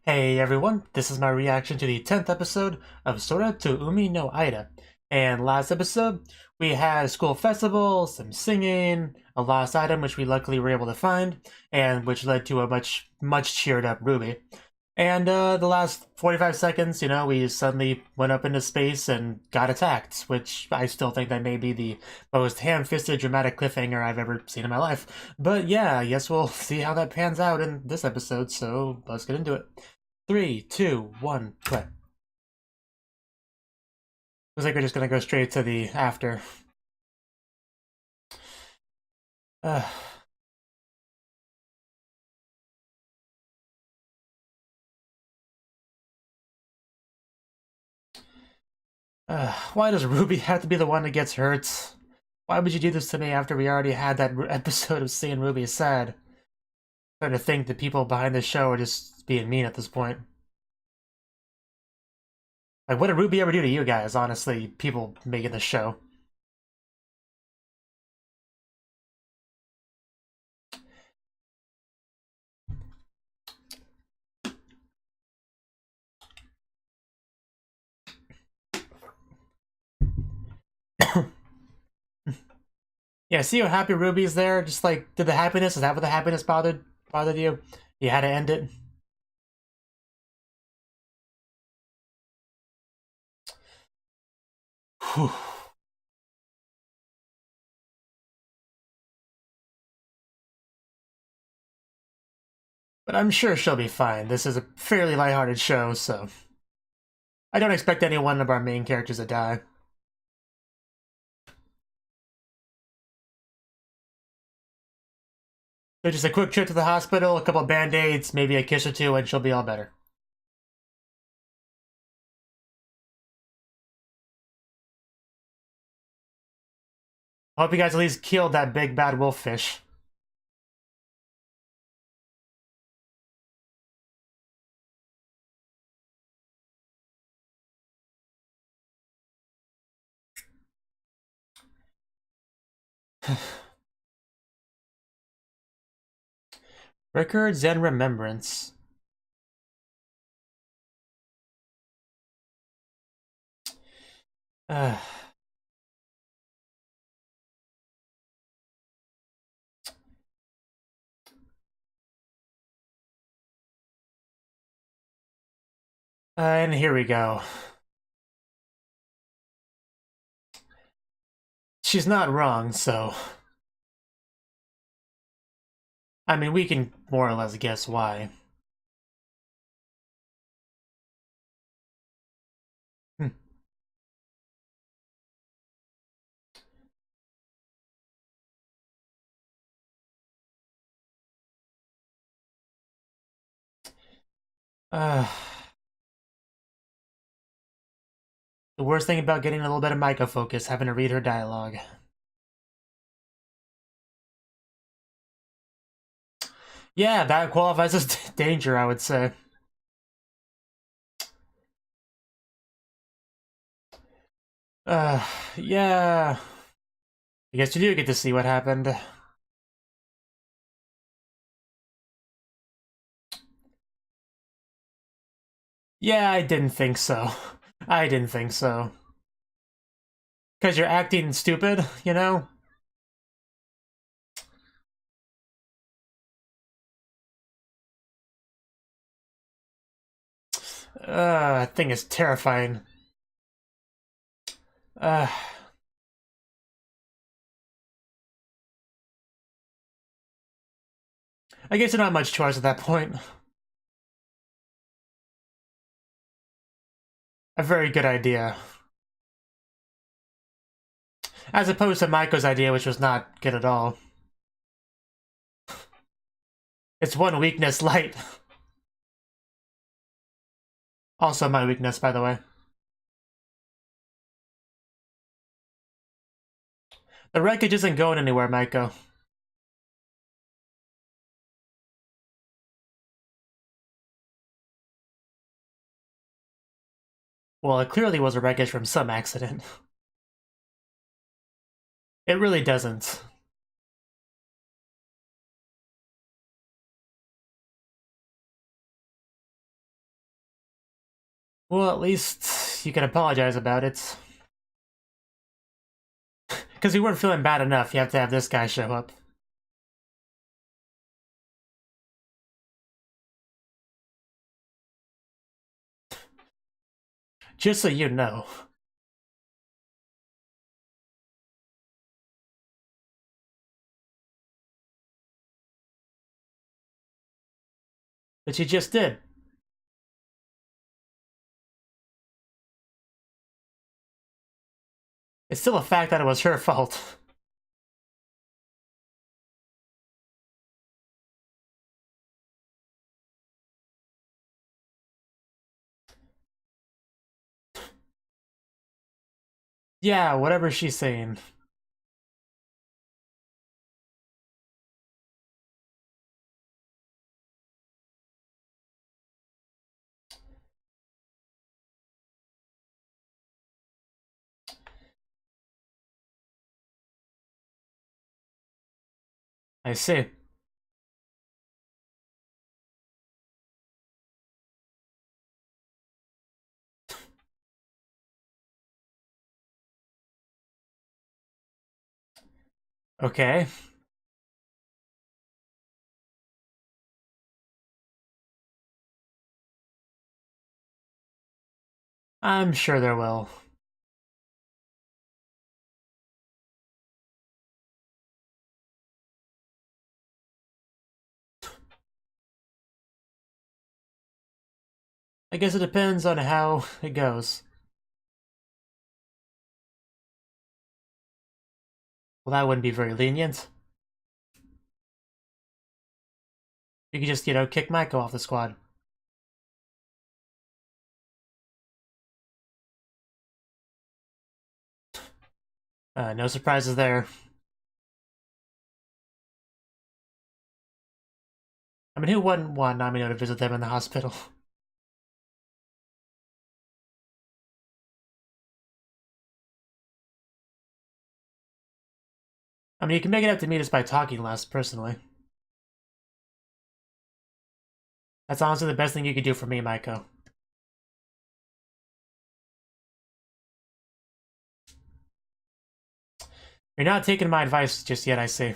Hey everyone, this is my reaction to the 10th episode of Sora to Umi no Aida. And last episode, we had a school festival, some singing, a lost item which we luckily were able to find, and which led to a much cheered up Ruby. And the last 45 seconds, we suddenly went up into space and got attacked, which I still think that may be the most ham-fisted dramatic cliffhanger I've ever seen in my life. But yeah, I guess we'll see how that pans out in this episode, so let's get into it. 3, 2, 1, play. Looks like we're just gonna go straight to the after. Uh, why does Ruby have to be the one that gets hurt? Why would you do this to me after we already had that episode of seeing Ruby sad? I'm starting to think the people behind this show are just being mean at this point. Like, what did Ruby ever do to you guys, honestly, people making this show? Yeah, see how happy Ruby's there? Just like, did the happiness, is that what the happiness bothered you? You had to end it? Whew. But I'm sure she'll be fine. This is a fairly lighthearted show, so I don't expect any one of our main characters to die. So just a quick trip to the hospital, a couple of band-aids, maybe a kiss or two, and she'll be all better. I hope you guys at least killed that big bad wolf fish. Records and remembrance. Uh, and here we go. She's not wrong, so... I mean, we can more or less guess why. Hmm. Uh... The worst thing about getting a little bit of Micah focus, having to read her dialogue. Yeah, that qualifies as danger, I would say. Yeah. I guess you do get to see what happened. Yeah, I didn't think so. I didn't think so. Because you're acting stupid, you know? That thing is terrifying. Uh... I guess there's not much choice at that point. A very good idea. As opposed to Maiko's idea, which was not good at all. It's one weakness light. Also my weakness, by the way. The wreckage isn't going anywhere, Maiko. Well, it clearly was a wreckage from some accident. It really doesn't. Well, at least you can apologize about it. Because you weren't feeling bad enough, you have to have this guy show up. Just so you know. But you just did. It's still a fact that it was her fault. Yeah, whatever she's saying. I see. Okay. I'm sure there will. I guess it depends on how it goes. Well, that wouldn't be very lenient. You could just, kick Mako off the squad. No surprises there. I mean, who wouldn't want Namino to visit them in the hospital? I mean, you can make it up to me just by talking less, personally. That's honestly the best thing you could do for me, Maiko. You're not taking my advice just yet, I see.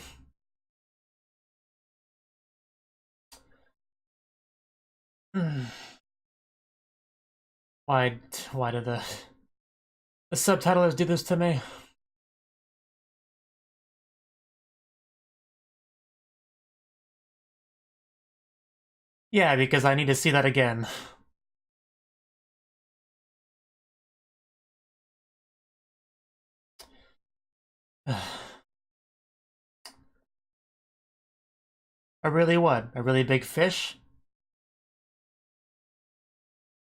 Why did the subtitlers do this to me? Yeah, because I need to see that again. A really what? A really big fish?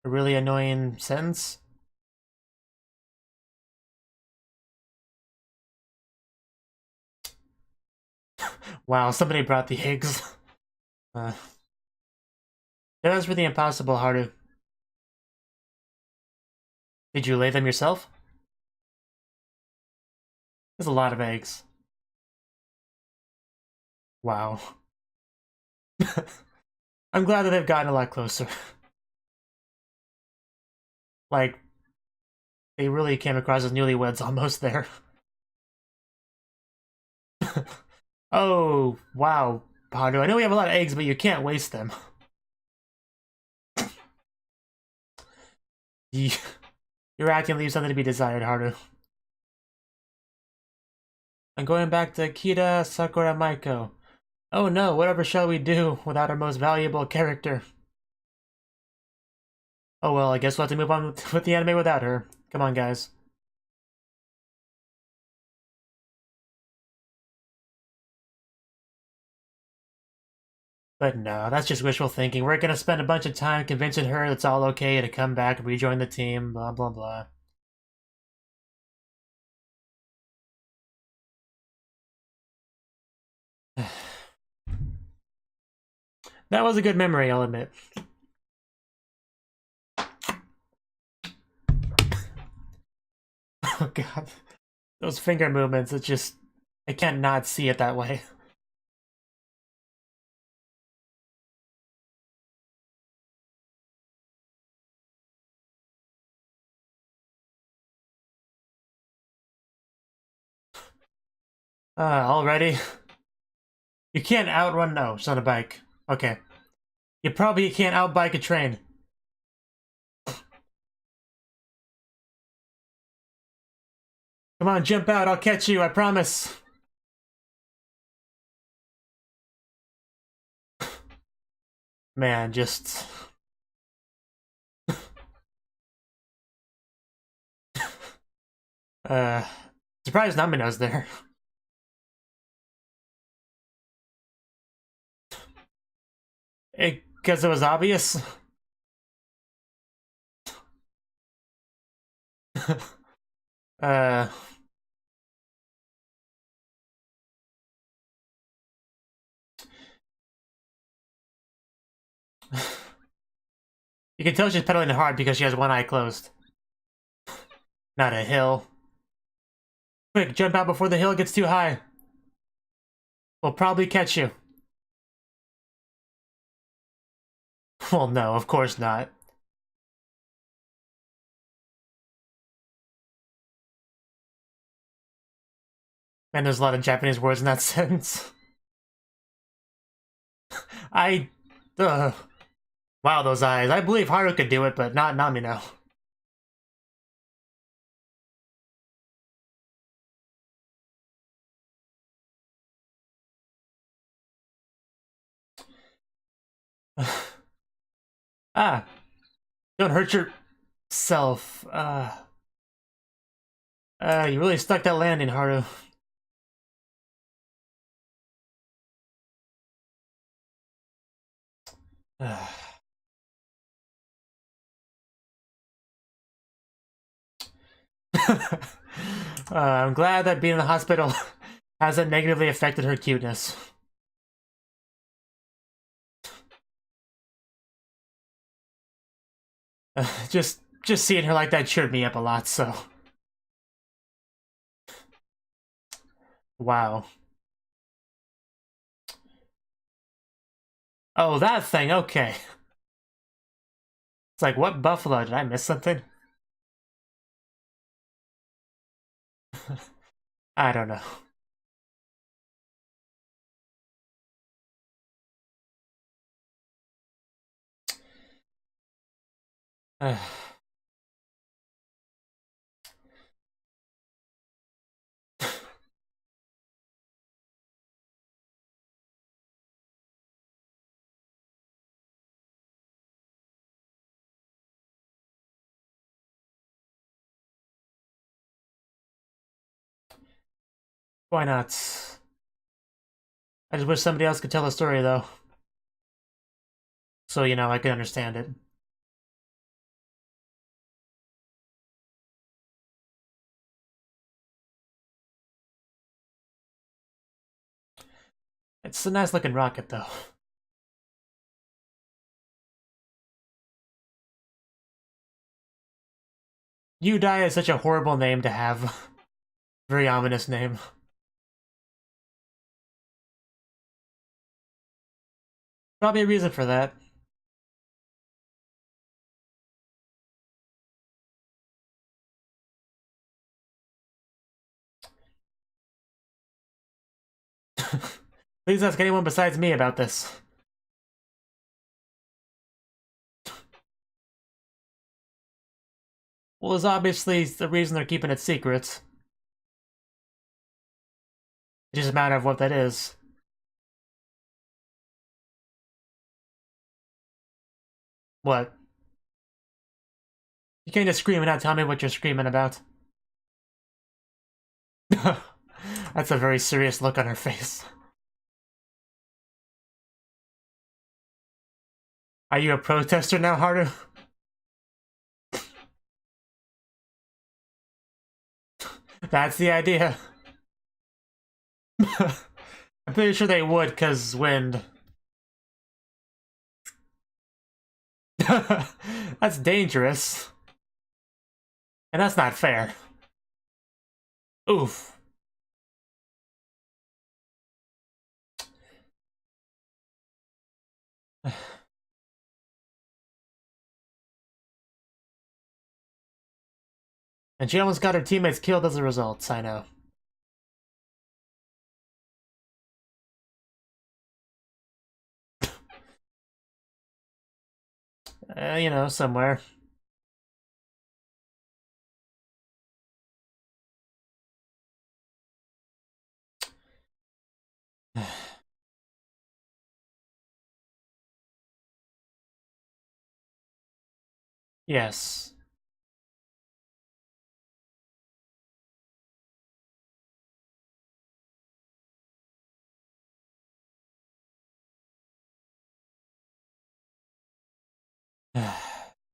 A really annoying sentence? Wow, somebody brought the eggs. That was really impossible, Haru. Did you lay them yourself? There's a lot of eggs. Wow. I'm glad that they've gotten a lot closer. Like, they really came across as newlyweds almost there. Oh, wow, Haru. I know we have a lot of eggs, but you can't waste them. Your acting leaves something to be desired, Haru. I'm going back to Kida, Sakura, Maiko. Oh no, whatever shall we do without our most valuable character? Oh well, I guess we'll have to move on with the anime without her. Come on, guys. But no, that's just wishful thinking. We're gonna spend a bunch of time convincing her it's all okay to come back and rejoin the team, blah blah blah. That was a good memory, I'll admit. Oh god. Those finger movements, it's just... I can't not see it that way. Already? You can't outrun... No, it's not a bike. Okay. You probably can't outbike a train. Come on, jump out, I'll catch you, I promise. Man, just... Surprised Namino's there. Because it was obvious? You can tell she's pedaling hard because she has one eye closed. Not a hill. Quick, jump out before the hill gets too high. We'll probably catch you. Well, no, of course not. Man, there's a lot of Japanese words in that sentence. Wow, those eyes. I believe Haru could do it, but not Namino. Ah. Don't hurt yourself. You really stuck that landing, Haru. I'm glad that being in the hospital hasn't negatively affected her cuteness. Just seeing her like that cheered me up a lot, so... Wow. Oh, that thing, okay. It's like, what buffalo? Did I miss something? I don't know. Why not? I just wish somebody else could tell the story, though. So, you know, I could understand it. It's a nice looking rocket, though. Udai is such a horrible name to have. Very ominous name. Probably a reason for that. Please ask anyone besides me about this. Well, it's obviously the reason they're keeping it secret. It's just a matter of what that is. What? You can't just scream and not tell me what you're screaming about. That's a very serious look on her face. Are you a protester now, Haru? That's the idea. I'm pretty sure they would, cause wind. That's dangerous. And that's not fair. Oof. And she almost got her teammates killed as a result, I know. You know, somewhere. Yes.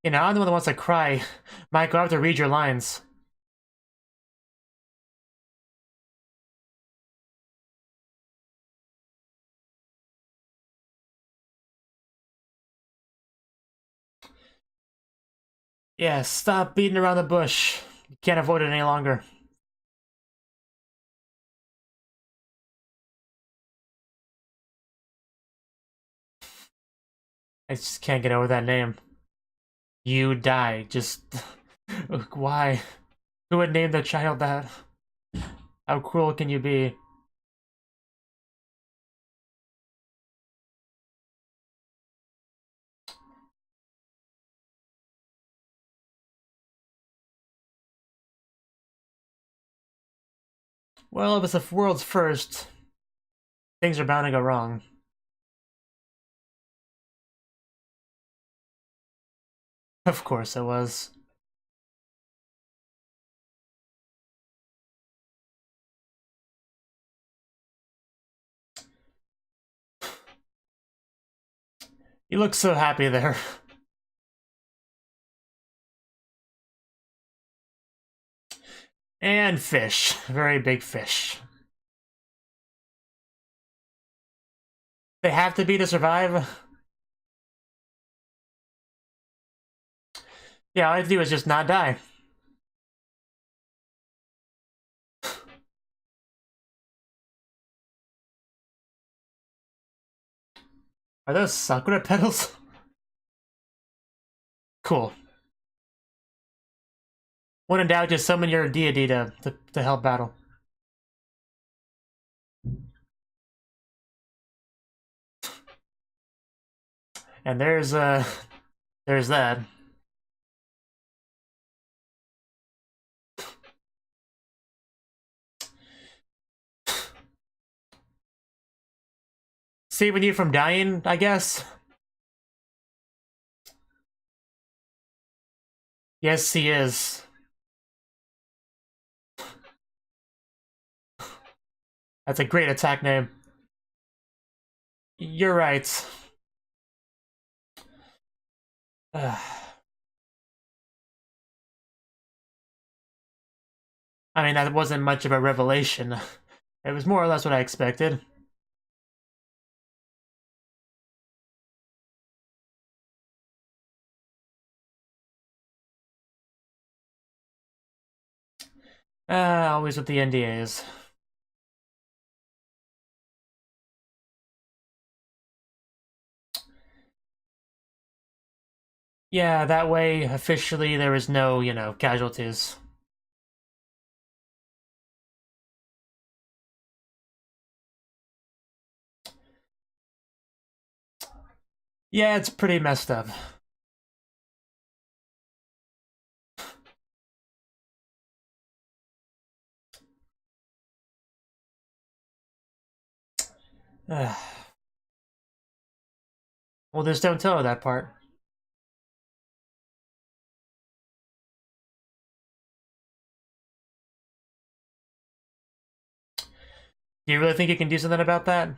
You know, I'm the one that wants to cry. Michael, I have to read your lines. Yeah, stop beating around the bush. You can't avoid it any longer. I just can't get over that name. You die. Just... Why? Who would name their child that? How cruel can you be? Well, if it's the world's first, things are bound to go wrong. Of course it was. You look so happy there. And fish. Very big fish. They have to be to survive? Yeah, all I have to do is just not die. Are those Sakura petals? Cool. When in doubt, just summon your deity to help battle. And there's that. Saving you from dying, I guess? Yes, he is. That's a great attack name. You're right. I mean, that wasn't much of a revelation. It was more or less what I expected. Always with the NDAs. Yeah, that way, officially, there was no, you know, casualties. Yeah, it's pretty messed up. Well, just don't tell her that part. Do you really think you can do something about that?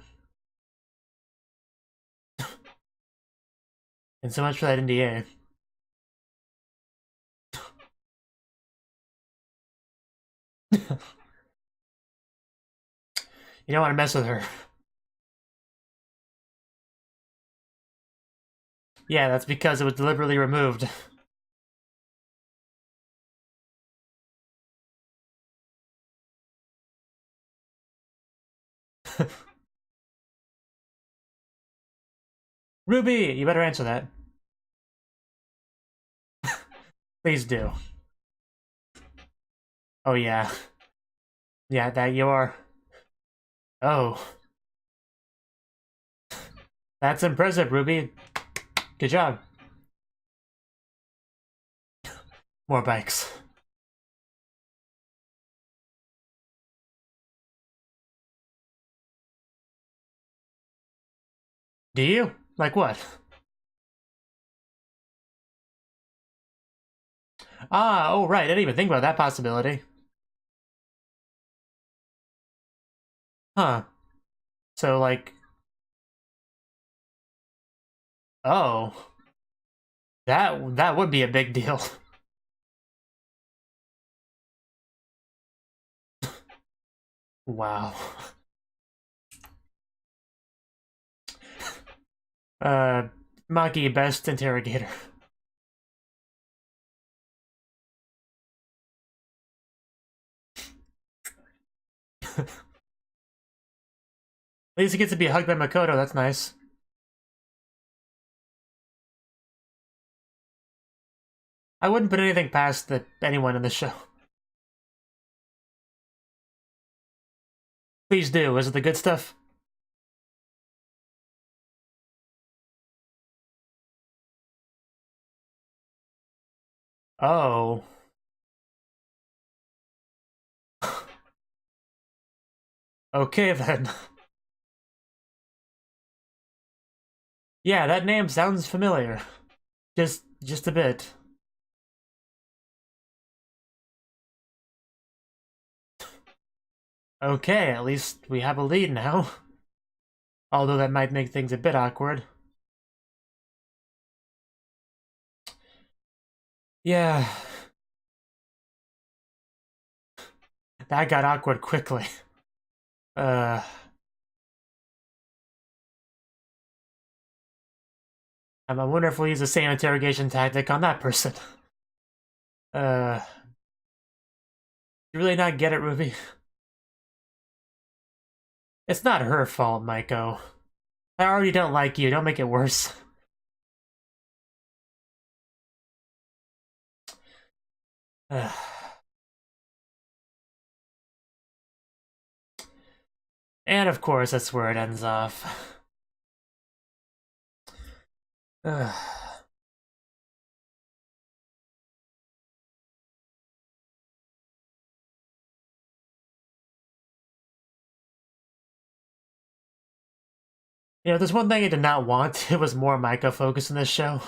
And so much for that NDA. You don't want to mess with her. Yeah, that's because it was deliberately removed. Ruby, you better answer that. Please do. Oh yeah. Yeah, that you are. Oh. That's impressive, Ruby. Good job. More bikes. Do you? Like what? Ah, oh right, I didn't even think about that possibility. Huh. So, like... Oh. That would be a big deal. Wow. Maki, best interrogator. At least he gets to be hugged by Makoto, that's nice. I wouldn't put anything past anyone in the show. Please do, is it the good stuff? Oh. Okay then. Yeah, that name sounds familiar. Just a bit. Okay, at least we have a lead now. Although that might make things a bit awkward. Yeah. That got awkward quickly. I wonder if we'll use the same interrogation tactic on that person. You really not get it, Ruby? It's not her fault, Maiko. I already don't like you, don't make it worse. And of course, that's where it ends off. You know, there's one thing I did not want. It was more Maiko focus in this show.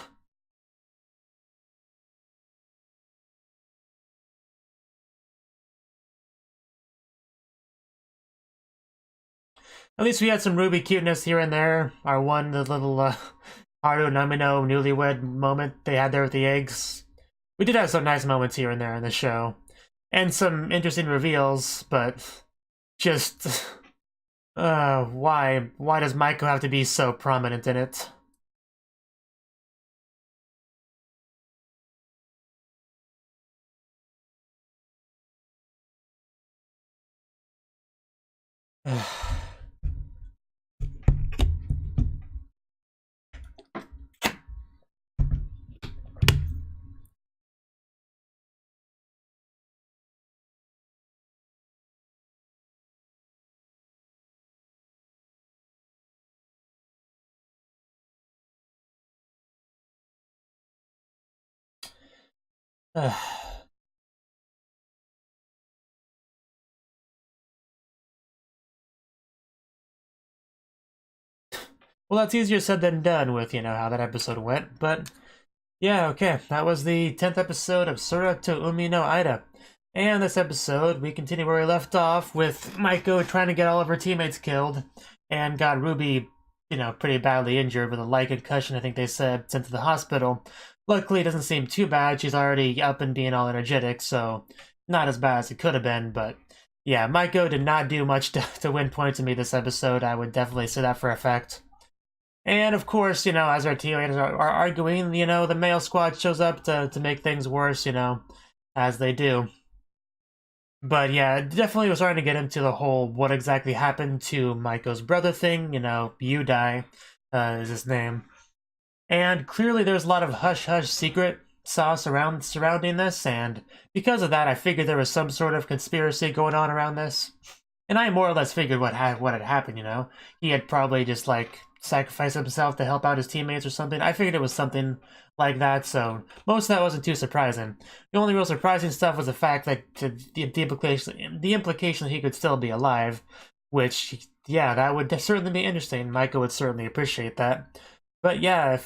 At least we had some Ruby cuteness here and there. Our one, the little Haru Namino newlywed moment they had there with the eggs. We did have some nice moments here and there in the show. And some interesting reveals, but just... why? Why does Maiko have to be so prominent in it? Well, that's easier said than done with, you know, how that episode went, but yeah, okay, that was the 10th episode of Sora to Umi no Aida. And this episode, we continue where we left off with Maiko trying to get all of her teammates killed, and got Ruby, you know, pretty badly injured with a light concussion, I think they said, sent to the hospital. Luckily, it doesn't seem too bad. She's already up and being all energetic, so not as bad as it could have been, but yeah, Maiko did not do much to win points in me this episode. I would definitely say that for a fact. And of course, you know, as our teammates are arguing, you know, the male squad shows up to make things worse, you know, as they do. But yeah, it definitely was starting to get into the whole what exactly happened to Maiko's brother thing, you know, Yudai is his name. And clearly there's a lot of hush-hush secret sauce surrounding this, and because of that, I figured there was some sort of conspiracy going on around this. And I more or less figured what had happened, you know? He had probably just, like, sacrificed himself to help out his teammates or something. I figured it was something like that, so most of that wasn't too surprising. The only real surprising stuff was the fact that the implication that he could still be alive, which, yeah, that would certainly be interesting. Micah would certainly appreciate that. But yeah,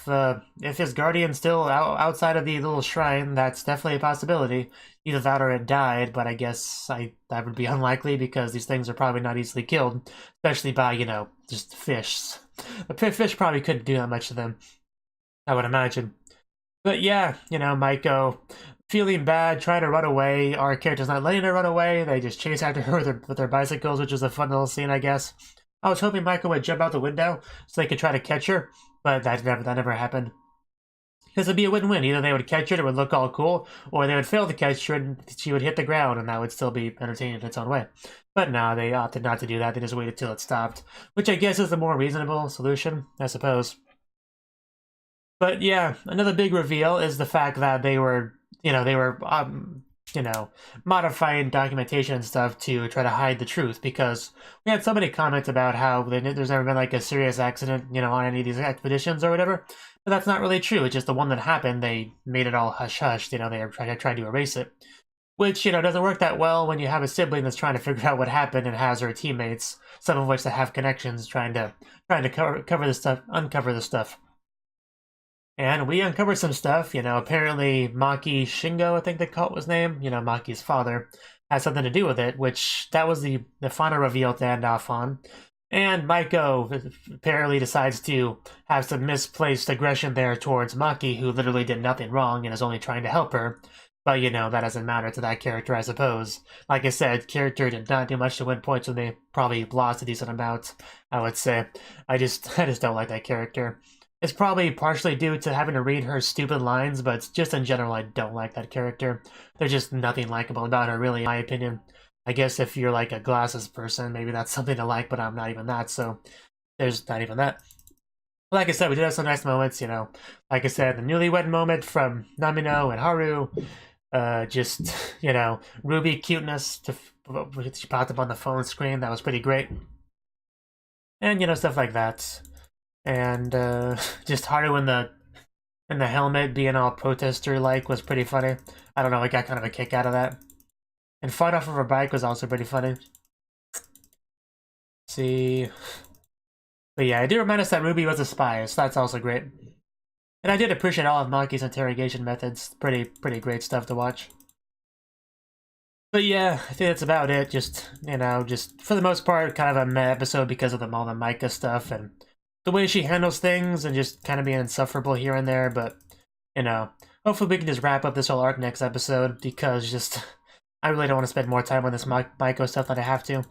if his guardian's still outside of the little shrine, that's definitely a possibility. Either that or it died, but I guess that would be unlikely because these things are probably not easily killed, especially by, you know, just fish. The fish probably couldn't do that much to them, I would imagine. But yeah, you know, Maiko feeling bad, trying to run away. Our character's not letting her run away. They just chase after her with their bicycles, which is a fun little scene, I guess. I was hoping Maiko would jump out the window so they could try to catch her, but that never happened. Because it'd be a win-win. Either they would catch her, it would look all cool, or they would fail to catch her and she would hit the ground, and that would still be entertaining in its own way. But no, they opted not to do that. They just waited till it stopped, which I guess is the more reasonable solution, I suppose. But yeah, another big reveal is the fact that they were modifying documentation and stuff to try to hide the truth, because we had so many comments about how there's never been like a serious accident, you know, on any of these expeditions or whatever. But that's not really true. It's just the one that happened, they made it all hush-hush, you know, they tried to erase it. Which, you know, doesn't work that well when you have a sibling that's trying to figure out what happened and has her teammates, some of which that have connections, trying to uncover the stuff. And we uncovered some stuff, you know, apparently Maki Shingo, I think they call it his name, you know, Maki's father, has something to do with it, which that was the final reveal to end off on. And Maiko apparently decides to have some misplaced aggression there towards Maki, who literally did nothing wrong and is only trying to help her. But, you know, that doesn't matter to that character, I suppose. Like I said, character did not do much to win points with me. Probably lost a decent amount, I would say. I just don't like that character. It's probably partially due to having to read her stupid lines, but just in general, I don't like that character. There's just nothing likable about her, really, in my opinion. I guess if you're like a glasses person, maybe that's something to like, but I'm not even that, so there's not even that. Like I said, we did have some nice moments, you know. Like I said, the newlywed moment from Namino and Haru. Just, you know, Ruby cuteness. She popped up on the phone screen. That was pretty great. And, you know, stuff like that. And just Haru in the helmet being all protester-like was pretty funny. I don't know, I got kind of a kick out of that. And fight off of her bike was also pretty funny. See... But yeah, I do remind us that Ruby was a spy, so that's also great. And I did appreciate all of Maki's interrogation methods. Pretty great stuff to watch. But yeah, I think that's about it. Just, you know, just for the most part, kind of a meh episode because of all the Micah stuff and the way she handles things and just kind of being insufferable here and there. But, you know, hopefully we can just wrap up this whole arc next episode because just, I really don't want to spend more time on this Micah stuff than I have to.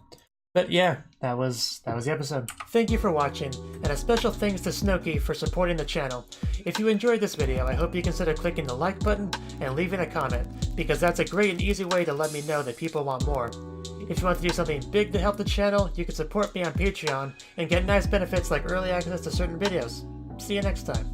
But yeah, that was the episode. Thank you for watching, and a special thanks to Cnouki for supporting the channel. If you enjoyed this video, I hope you consider clicking the like button and leaving a comment, because that's a great and easy way to let me know that people want more. If you want to do something big to help the channel, you can support me on Patreon and get nice benefits like early access to certain videos. See you next time.